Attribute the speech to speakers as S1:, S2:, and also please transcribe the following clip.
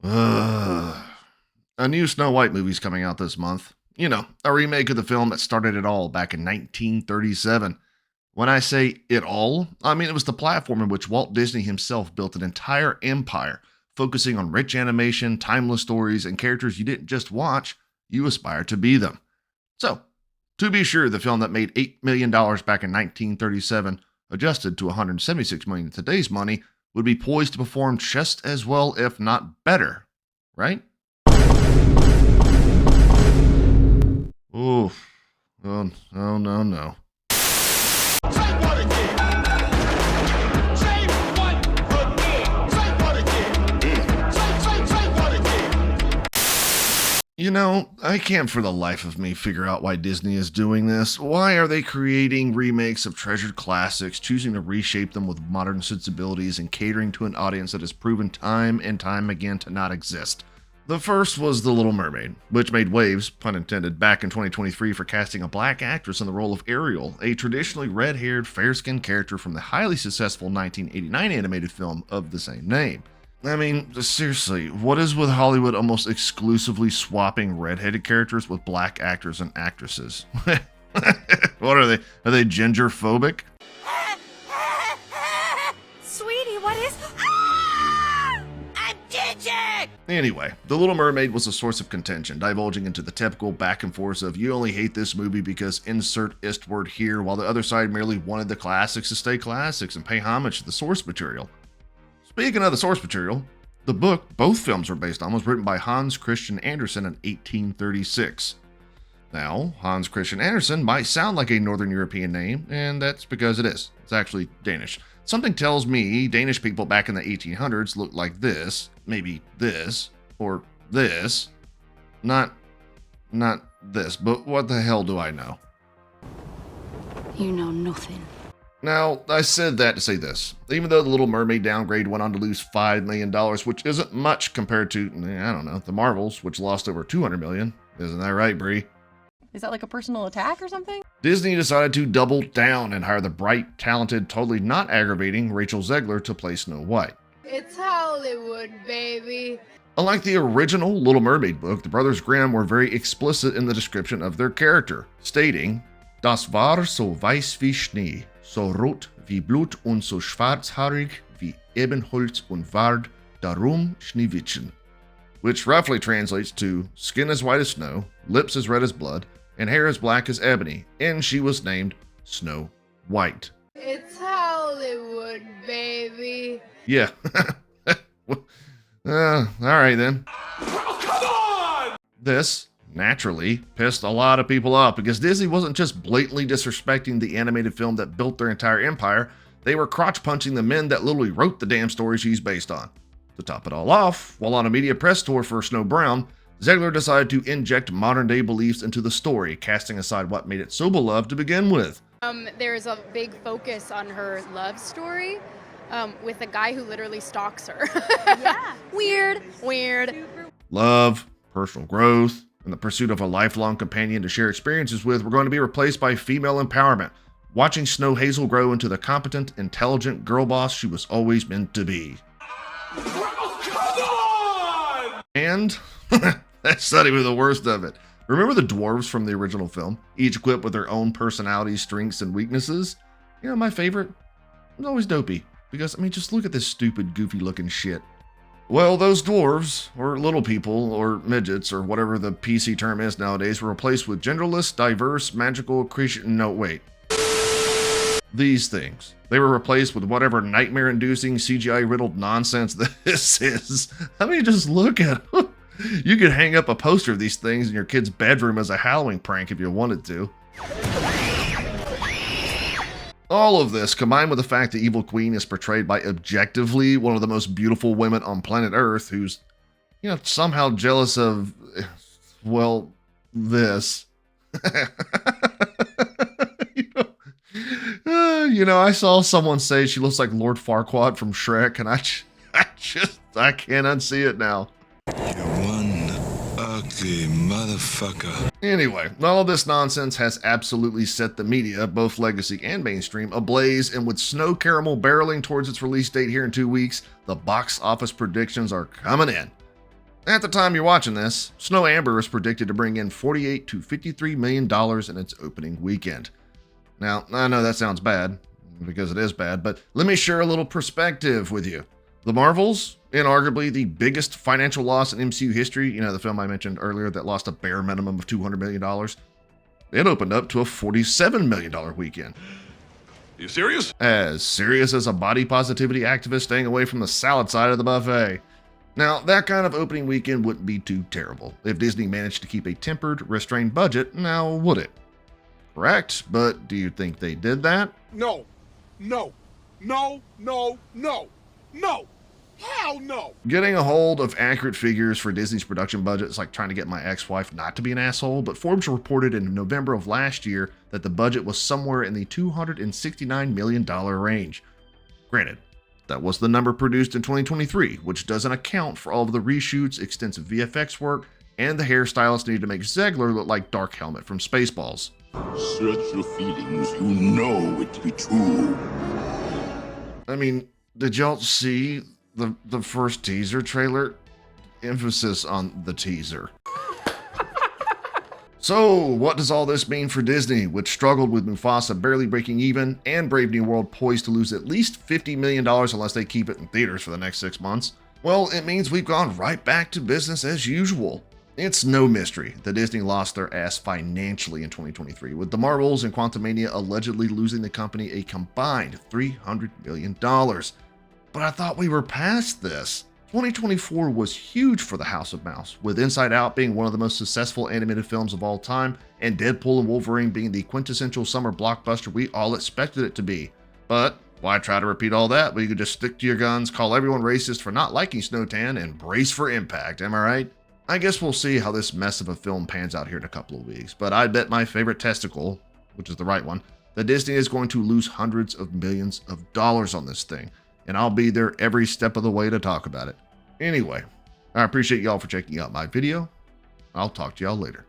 S1: Ugh. A new Snow White movie's coming out this month. You know, a remake of the film that started it all back in 1937. When I say it all, I mean it was the platform in which Walt Disney himself built an entire empire, focusing on rich animation, timeless stories, and characters you didn't just watch, you aspired to be them. So, to be sure, the film that made $8 million back in 1937, adjusted to $176 million in today's money, would be poised to perform just as well, if not better, right? Oof. Oh, no, no, no. You know, I can't for the life of me figure out why Disney is doing this. Why are they creating remakes of treasured classics, choosing to reshape them with modern sensibilities, and catering to an audience that has proven time and time again to not exist? The first was The Little Mermaid, which made waves, pun intended, back in 2023 for casting a black actress in the role of Ariel, a traditionally red-haired, fair-skinned character from the highly successful 1989 animated film of the same name. I mean, seriously, what is with Hollywood almost exclusively swapping redheaded characters with black actors and actresses? What are they? Are they ginger phobic?
S2: Sweetie, what is... Ah! I'm ginger!
S1: Anyway, The Little Mermaid was a source of contention, divulging into the typical back and forth of you only hate this movie because insert istword here, while the other side merely wanted the classics to stay classics and pay homage to the source material. Speaking of the source material, the book both films were based on was written by Hans Christian Andersen in 1836. Now, Hans Christian Andersen might sound like a Northern European name, and that's because it is. It's actually Danish. Something tells me Danish people back in the 1800s looked like this, maybe this, or this. Not this, but what the hell do I know?
S2: You know nothing.
S1: Now, I said that to say this. Even though The Little Mermaid downgrade went on to lose $5 million, which isn't much compared to, I don't know, the Marvels, which lost over $200 million. Isn't that right, Brie?
S3: Is that like a personal attack or something?
S1: Disney decided to double down and hire the bright, talented, totally not aggravating Rachel Zegler to play Snow White.
S4: It's Hollywood, baby.
S1: Unlike the original Little Mermaid book, the Brothers Grimm were very explicit in the description of their character, stating, Das war so weiß wie Schnee, so rot wie Blut und so schwarzhaarig wie Ebenholz und ward darum Schneewittchen, which roughly translates to skin as white as snow, lips as red as blood, and hair as black as ebony, and she was named Snow White.
S4: It's Hollywood, baby.
S1: Yeah. All right then.
S5: Oh, come on!
S1: This naturally pissed a lot of people off because Disney wasn't just blatantly disrespecting the animated film that built their entire empire, they were crotch punching the men that literally wrote the damn story she's based on. To top it all off, while on a media press tour for Snow Brown, Zegler decided to inject modern day beliefs into the story, casting aside what made it so beloved to begin with.
S6: There's a big focus on her love story with a guy who literally stalks her.
S2: Yeah.
S6: Weird.
S1: Love, personal growth, and the pursuit of a lifelong companion to share experiences with were going to be replaced by female empowerment, watching Snow Hazel grow into the competent, intelligent girl boss she was always meant to be.
S5: Oh, come on!
S1: And that's not even the worst of it. Remember the dwarves from the original film, each equipped with their own personalities, strengths, and weaknesses? You know, my favorite was always Dopey, because, I mean, just look at this stupid, goofy-looking shit. Well, those dwarves, or little people, or midgets, or whatever the PC term is nowadays, were replaced with genderless, diverse, magical creation. No, wait. These things. They were replaced with whatever nightmare-inducing, CGI-riddled nonsense this is. I mean, just look at it. You could hang up a poster of these things in your kid's bedroom as a Halloween prank if you wanted to. All of this, combined with the fact the evil queen is portrayed by objectively one of the most beautiful women on planet Earth, who's, you know, somehow jealous of, well, this. I saw someone say she looks like Lord Farquaad from Shrek, and I can't unsee it now.
S7: You one ugly motherfucker.
S1: Anyway, all of this nonsense has absolutely set the media, both legacy and mainstream, ablaze, and with Snow Caramel barreling towards its release date here in 2 weeks, the box office predictions are coming in. At the time you're watching this, Snow Amber is predicted to bring in $48 to $53 million in its opening weekend. Now, I know that sounds bad, because it is bad, but let me share a little perspective with you. The Marvels, inarguably the biggest financial loss in MCU history, you know, the film I mentioned earlier that lost a bare minimum of $200 million, it opened up to a $47 million weekend.
S5: You serious?
S1: As serious as a body positivity activist staying away from the salad side of the buffet. Now, that kind of opening weekend wouldn't be too terrible if Disney managed to keep a tempered, restrained budget, now would it? Correct, but do you think they did that?
S5: No. No. No. No. No. No. Hell no.
S1: Getting a hold of accurate figures for Disney's production budget is like trying to get my ex-wife not to be an asshole, but Forbes reported in November of last year that the budget was somewhere in the $269 million range. Granted, that was the number produced in 2023, which doesn't account for all of the reshoots, extensive VFX work, and the hairstylist needed to make Zegler look like Dark Helmet from Spaceballs.
S7: Search your feelings, you know it to be true.
S1: I mean, did y'all see the first teaser trailer? Emphasis on the teaser. So, what does all this mean for Disney, which struggled with Mufasa barely breaking even and Brave New World poised to lose at least $50 million unless they keep it in theaters for the next 6 months? Well, it means we've gone right back to business as usual. It's no mystery that Disney lost their ass financially in 2023, with the Marvels and Quantumania allegedly losing the company a combined $300 million. But I thought we were past this. 2024 was huge for the House of Mouse, with Inside Out being one of the most successful animated films of all time, and Deadpool and Wolverine being the quintessential summer blockbuster we all expected it to be. But why try to repeat all that when you could just stick to your guns, call everyone racist for not liking Snowtan, and brace for impact, am I right? I guess we'll see how this mess of a film pans out here in a couple of weeks, but I bet my favorite testicle, which is the right one, that Disney is going to lose hundreds of millions of dollars on this thing, and I'll be there every step of the way to talk about it. Anyway, I appreciate y'all for checking out my video. I'll talk to y'all later.